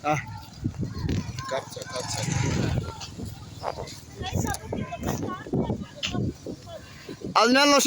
Ah, capture. Adnan no.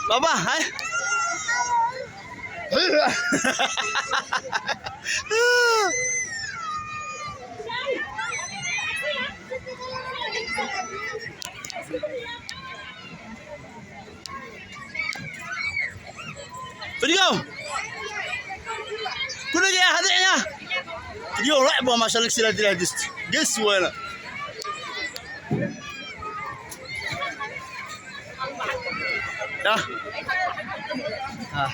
Baba, hai. Video. Kuna ya hadanya. Video right ba mashallah sila dila dist. Guess wala. Dah. Ah.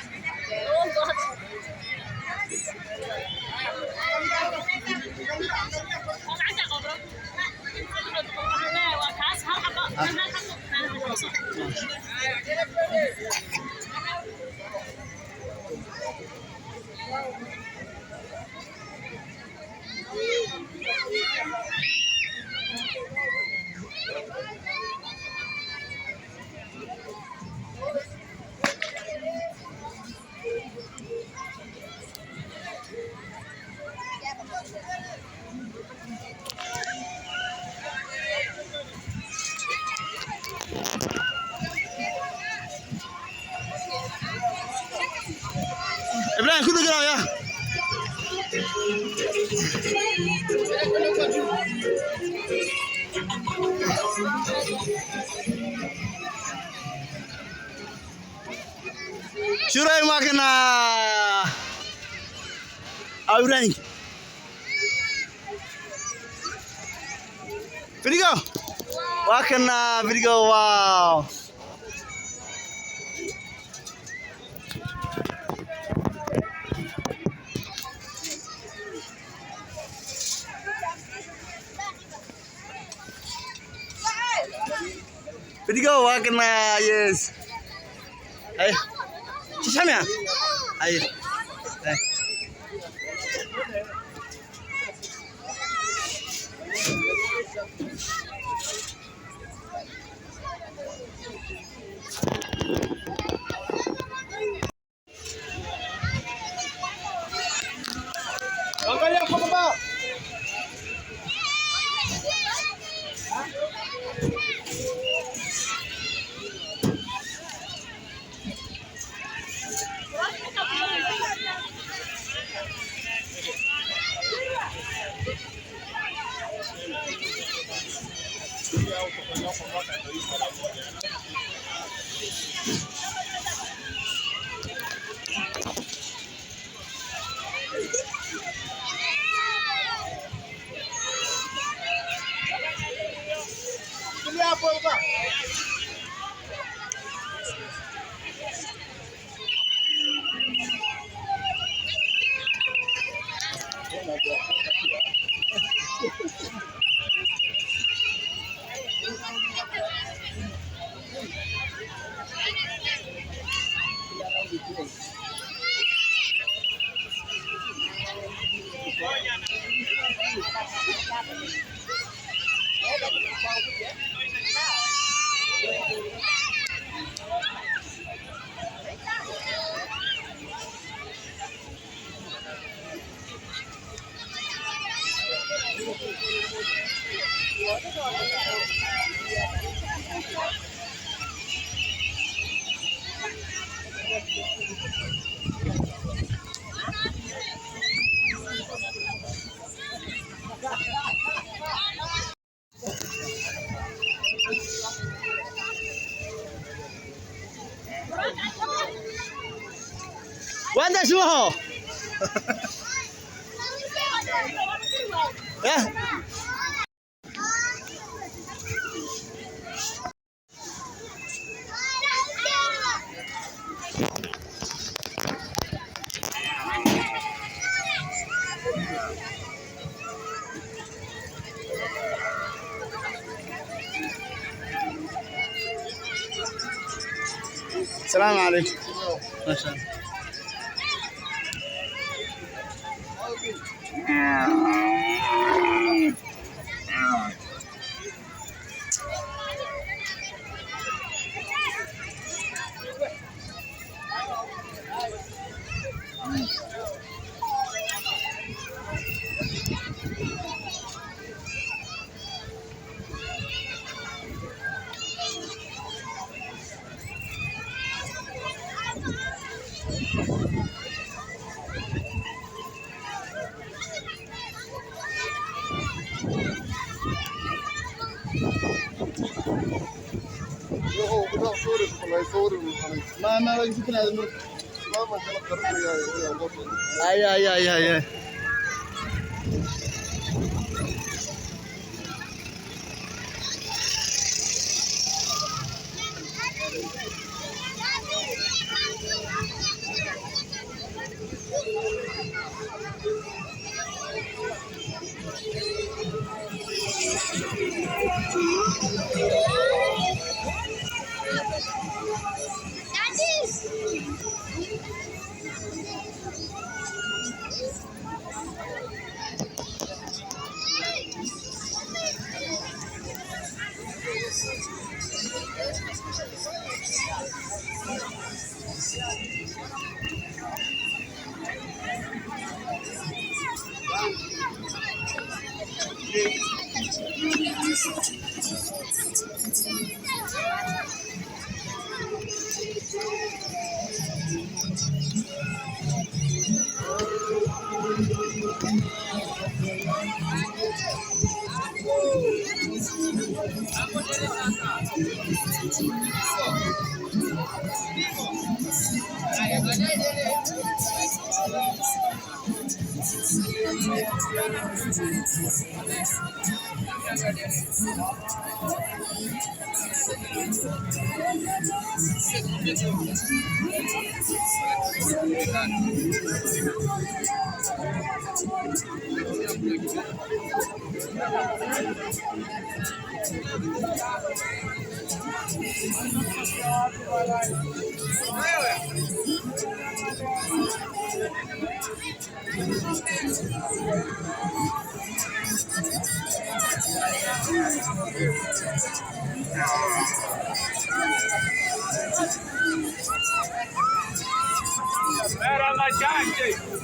Ibrahim kudu gerak ya. Surai makna. Ibrahim. Video. Wakna video wow. Video wakna yes. Ayo. Cisamnya. Ayo. Angkat apa Pak? Ini apa Pak? اسمه يا السلام عليكم. ما شاء الله. ما قلت لنا هذا اي Era mais tarde.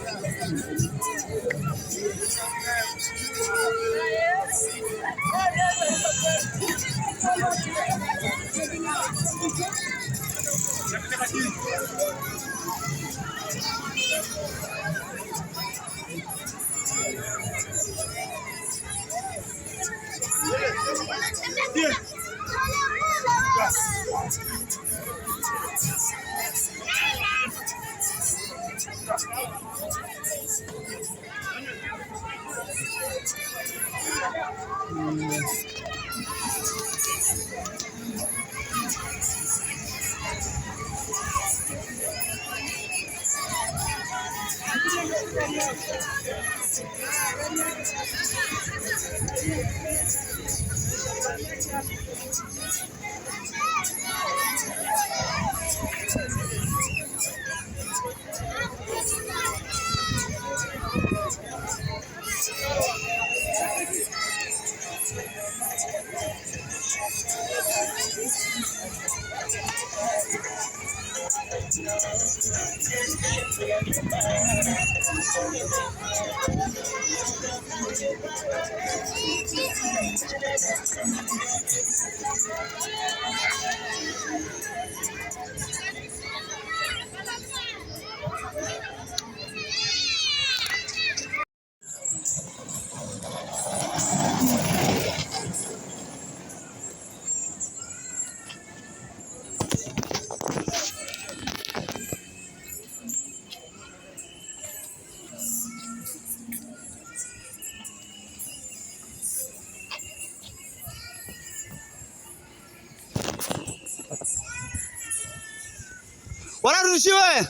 امشي وين؟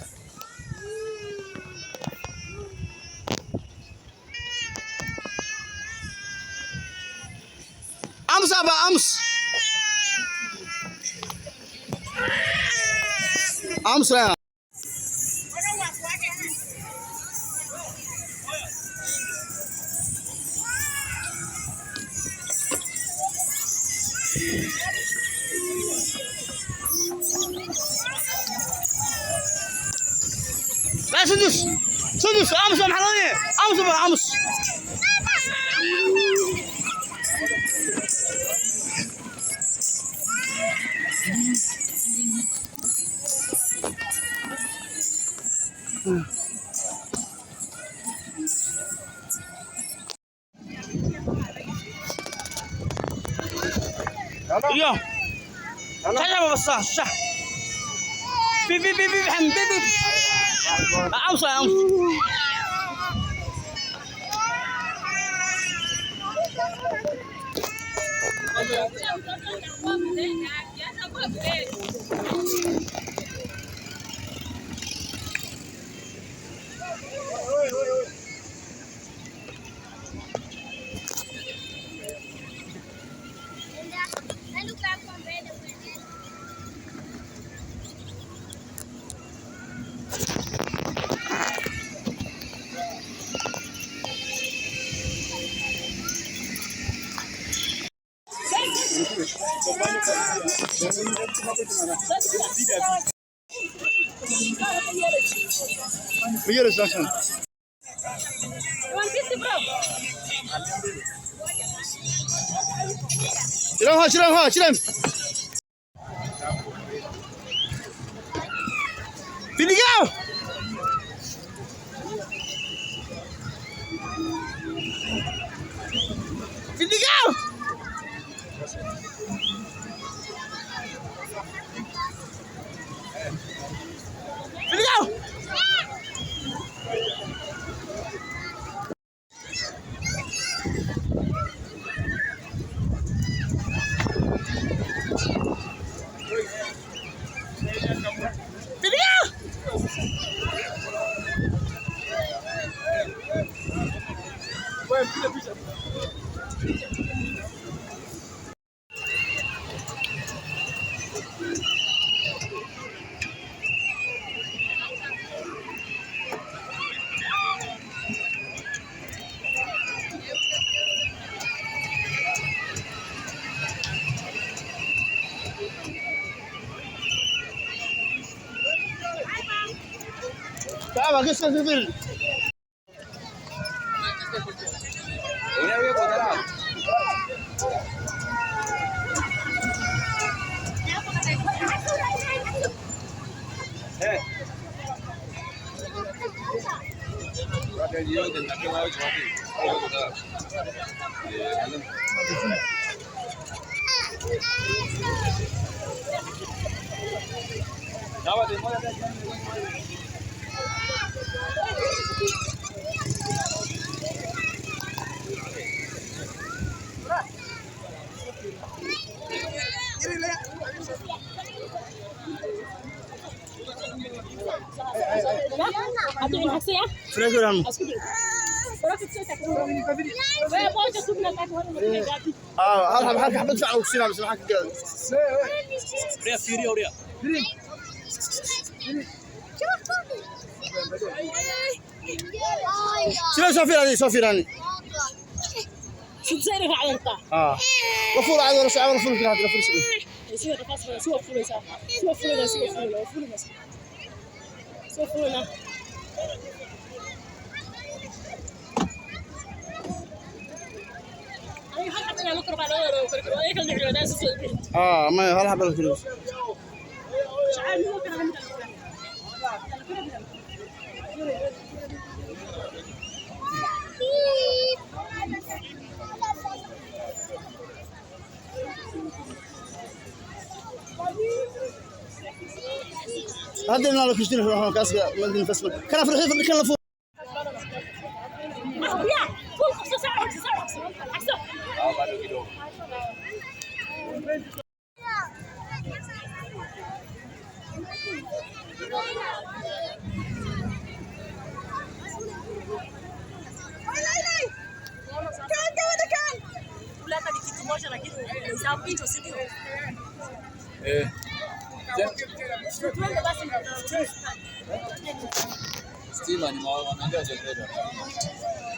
امس ابا امس امس وين؟ لا سدس سدس امس محرمية امس ابا امس اليوم تعال بس صح بي بي بي بي محمد بي بي امس امس بيجلس عشان شلون في اللقاء في اللقاء في اللقاء تعال قصة تدل فريقنا هل حبيت فعلا وكسينا بس معك ريا فيري وريا شنو سوفيراني شو بصير على انت وفور عاد ورا ساعه وفور كده هتلف فرصه يصير فاصله شو فلوس ما هل حبل الفلوس هذا اللي نالك يشتري في كاس مدينة فسمة كان في الحيط اللي كان فوق Kuleta ni kitu moja lakini hesabu hicho si ndio? Tuende basi Stima ni wanaambia je?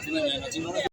Stima ni